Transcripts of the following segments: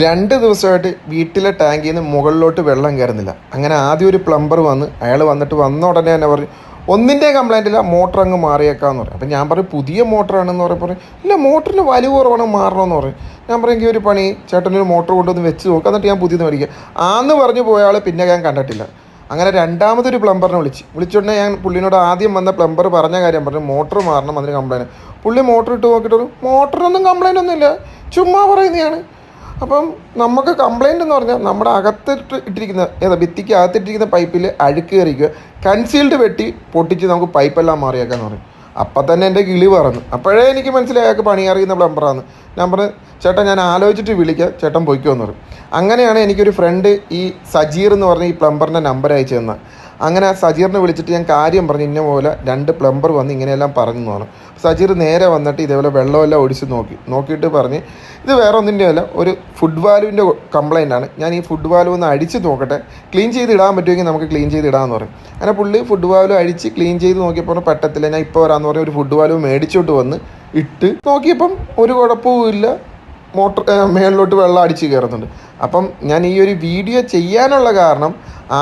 2 ദിവസമായിട്ട് വീട്ടിലെ ടാങ്കിൽ നിന്ന് മുകളിലോട്ട് വെള്ളം കയറുന്നില്ല. അങ്ങനെ ആദ്യം ഒരു പ്ലംബർ വന്ന് അയാൾ വന്ന ഉടനെ തന്നെ പറഞ്ഞു ഒന്നിൻ്റെ കംപ്ലൈൻ്റ് ഇല്ല, മോട്ടർ അങ്ങ് മാറിയേക്കാന്ന് പറയും. അപ്പം ഞാൻ പറയും പുതിയ മോട്ടറാണെന്ന് പറയും ഇല്ല മോട്ടറിന് വലിവ് കുറവാണ് മാറണമെന്ന് പറയും. ഞാൻ പറയും ഒരു പണി ചേട്ടനൊരു മോട്ടർ കൊണ്ടുവന്ന് വെച്ച് നോക്കുക, എന്നിട്ട് ഞാൻ പുതിയത് മേടിക്കുക ആന്ന് പറഞ്ഞു പോയ ആൾ പിന്നെ ഞാൻ കണ്ടിട്ടില്ല. അങ്ങനെ രണ്ടാമതൊരു പ്ലംബറിനെ വിളിച്ചുകൊണ്ട് ഞാൻ പുള്ളിനോട് ആദ്യം വന്ന പ്ലംബർ പറഞ്ഞ കാര്യം പറഞ്ഞു മോട്ടർ മാറണം, അതിന് കംപ്ലൈൻറ്റ്. പുള്ളി മോട്ടർ ഇട്ട് നോക്കിയിട്ട് മോട്ടറിനൊന്നും കംപ്ലൈൻ്റ് ഒന്നുമില്ല, ചുമ്മാ പറയുന്നതാണ്. അപ്പം നമുക്ക് കംപ്ലൈൻ്റ് എന്ന് പറഞ്ഞാൽ നമ്മുടെ ഇട്ടിരിക്കുന്ന ഭിത്തിക്ക് അകത്തിട്ടിരിക്കുന്ന പൈപ്പിൽ അഴുക്ക് കയറിക്കുക, കൺസീൽഡ് വെട്ടി പൊട്ടിച്ച് നമുക്ക് പൈപ്പെല്ലാം മാറിയേക്കാന്ന് പറയും. അപ്പം തന്നെ എൻ്റെ കിളി പറഞ്ഞു. അപ്പോഴേ എനിക്ക് മനസ്സിലായി അയാൾക്ക് പണി അറിയുന്ന പ്ലംബറാന്ന്. ഞാൻ പറഞ്ഞു ചേട്ടാ ഞാൻ ആലോചിച്ചിട്ട് വിളിക്കാം, ചേട്ടൻ പൊയ്ക്കോന്ന് പറയും. അങ്ങനെയാണ് എനിക്കൊരു ഫ്രണ്ട് ഈ സജീർ എന്ന് പറഞ്ഞ ഈ പ്ലംബറിൻ്റെ നമ്പർ അയച്ചു തന്ന. അങ്ങനെ സജീറിനെ വിളിച്ചിട്ട് ഞാൻ കാര്യം പറഞ്ഞു ഇന്ന പോലെ 2 പ്ലംബർ വന്ന് ഇങ്ങനെയെല്ലാം പറഞ്ഞു പറഞ്ഞു. സജീർ നേരെ വന്നിട്ട് ഇതേപോലെ വെള്ളമെല്ലാം ഒടിച്ച് നോക്കിയിട്ട് പറഞ്ഞ് ഇത് വേറെ ഒന്നിൻ്റെ അല്ല, ഒരു ഫുഡ് വാൽവിൻ്റെ കംപ്ലൈൻ്റ് ആണ്, ഞാൻ ഈ ഫുഡ് വാൽവ് ഒന്ന് അടിച്ച് നോക്കട്ടെ, ക്ലീൻ ചെയ്ത് ഇടാൻ പറ്റുമെങ്കിൽ നമുക്ക് ക്ലീൻ ചെയ്ത് ഇടാമെന്ന് പറയും. അങ്ങനെ പുള്ളി ഫുഡ് വാൽവ് അടിച്ച് ക്ലീൻ ചെയ്ത് നോക്കിയപ്പോൾ പറ്റത്തില്ല, ഞാൻ ഇപ്പോൾ വരാമെന്ന് പറഞ്ഞ് ഒരു ഫുഡ് വാൽവ് മേടിച്ചോട്ട് വന്ന് ഇട്ട് നോക്കിയപ്പം ഒരു കുഴപ്പവും ഇല്ല, മോട്ടർ മേളിലോട്ട് വെള്ളം അടിച്ച് കയറുന്നുണ്ട്. അപ്പം ഞാൻ ഈ ഒരു വീഡിയോ ചെയ്യാനുള്ള കാരണം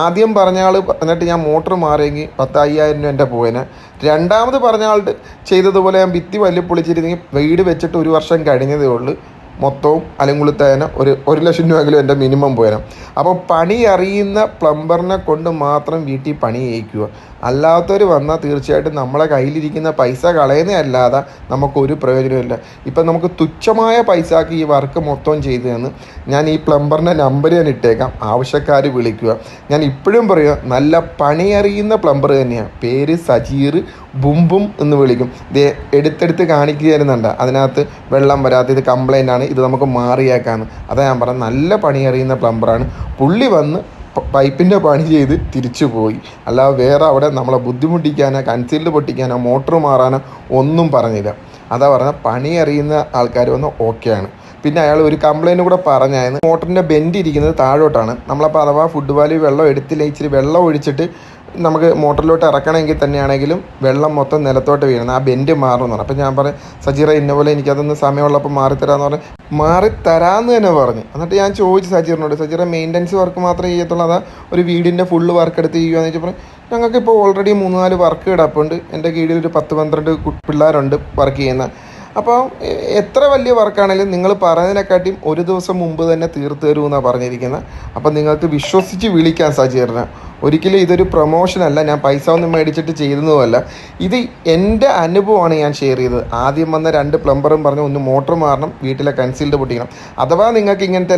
ആദ്യം പറഞ്ഞ ആൾ എന്നിട്ട് ഞാൻ മോട്ടർ മാറിയെങ്കിൽ 10,000 രൂപ എൻ്റെ പോയേനെ. രണ്ടാമത് പറഞ്ഞ ആൾ ചെയ്തതുപോലെ ഞാൻ ഭിത്തി വലിയ പൊളിച്ചിരുന്നെങ്കിൽ വീട് വെച്ചിട്ട് 1 വർഷം കഴിഞ്ഞതേ ഉള്ളൂ, മൊത്തവും അലങ്കുളുത്തേന 1 ലക്ഷം രൂപയെങ്കിലും എൻ്റെ മിനിമം പോയേനെ. അപ്പോൾ പണി അറിയുന്ന പ്ലംബറിനെ കൊണ്ട് മാത്രം വീട്ടിൽ പണി ചെയ്യിക്കുക. അല്ലാത്തവർ വന്നാൽ തീർച്ചയായിട്ടും നമ്മളെ കയ്യിലിരിക്കുന്ന പൈസ കളയുന്നതല്ലാതെ നമുക്കൊരു പ്രയോജനമില്ല. ഇപ്പം നമുക്ക് തുച്ഛമായ പൈസക്ക് ഈ വർക്ക് മൊത്തം ചെയ്തു തന്ന് ഞാൻ ഈ പ്ലംബറിൻ്റെ നമ്പർ ഞാൻ ഇട്ടേക്കാം, ആവശ്യക്കാർ വിളിക്കുക. ഞാൻ ഇപ്പോഴും പറയുക നല്ല പണി അറിയുന്ന പ്ലംബർ തന്നെയാണ്, പേര് സജീർ ബുംബും എന്ന് വിളിക്കും. ഇത് എടുത്തെടുത്ത് കാണിക്കുക തരുന്നുണ്ട്, അതിനകത്ത് വെള്ളം വരാത്ത ഇത് കംപ്ലൈൻ്റ് ആണ്, ഇത് നമുക്ക് മാറിയേക്കാന്ന്. അതാ ഞാൻ പറഞ്ഞത് നല്ല പണി അറിയുന്ന പ്ലംബറാണ്. പുള്ളി വന്ന് പൈപ്പിൻ്റെ പണി ചെയ്ത് തിരിച്ചു പോയി, അല്ലാതെ വേറെ അവിടെ നമ്മളെ ബുദ്ധിമുട്ടിക്കാനോ കൺസീൽഡ് പൊട്ടിക്കാനോ മോട്ടർ മാറാനോ ഒന്നും പറഞ്ഞില്ല. അതാ പറഞ്ഞാൽ പണി അറിയുന്ന ആൾക്കാർ വന്ന് ഓക്കെയാണ്. പിന്നെ അയാൾ ഒരു കംപ്ലൈൻറ്റ് കൂടെ പറഞ്ഞായിരുന്നു, മോട്ടറിൻ്റെ ബെൻഡ് ഇരിക്കുന്നത് താഴോട്ടാണ്, നമ്മളപ്പോൾ അഥവാ ഫുഡ് വാല്യൂ വെള്ളം എടുത്തില്ല ഇച്ചിരി വെള്ളം ഒഴിച്ചിട്ട് നമുക്ക് മോട്ടറിലോട്ട് ഇറക്കണമെങ്കിൽ തന്നെയാണെങ്കിലും വെള്ളം മൊത്തം നിലത്തോട്ട് വീഴുന്നത്, ആ ബെൻഡ് മാറുമെന്ന് പറഞ്ഞു. അപ്പം ഞാൻ പറയും സജീറ ഇന്നപോലെ എനിക്കതൊന്ന് സമയമുള്ളപ്പോൾ മാറിത്തരാമെന്ന് പറഞ്ഞ് മാറിത്തരാമെന്ന് തന്നെ പറഞ്ഞു. എന്നിട്ട് ഞാൻ ചോദിച്ചു സജീറിനോട്, സജീറ മെയിൻ്റനൻസ് വർക്ക് മാത്രമേ ചെയ്യത്തുള്ളൂ, അതാ ഒരു വീടിൻ്റെ ഫുള്ള് വർക്ക് എടുത്ത് ചെയ്യുകയെന്ന് വെച്ചപ്പോൾ ഞങ്ങൾക്കിപ്പോൾ ഓൾറെഡി 3-4 വർക്ക് കിടപ്പുണ്ട്, എൻ്റെ കീഴിൽ ഒരു 10-12 പിള്ളേരുണ്ട് വർക്ക് ചെയ്യുന്ന. അപ്പോൾ എത്ര വലിയ വർക്കാണെങ്കിലും നിങ്ങൾ പറയുന്നതിനെക്കാട്ടിയും 1 ദിവസം മുമ്പ് തന്നെ തീർത്ത് തരുമെന്നാണ് പറഞ്ഞിരിക്കുന്നത്. അപ്പം നിങ്ങൾക്ക് വിശ്വസിച്ച് വിളിക്കാം സജീറിനെ. ഒരിക്കലും ഇതൊരു പ്രൊമോഷനല്ല, ഞാൻ പൈസ ഒന്നും മേടിച്ചിട്ട് ചെയ്തതുമല്ല, ഇത് എൻ്റെ അനുഭവമാണ് ഞാൻ ഷെയർ ചെയ്തത്. ആദ്യം വന്ന 2 പ്ലംബറും പറഞ്ഞു ഒന്ന് മോട്ടർ മാറണം, വീട്ടിലെ കൺസീൽഡ് പൊട്ടിക്കണം. അഥവാ നിങ്ങൾക്ക് ഇങ്ങനത്തെ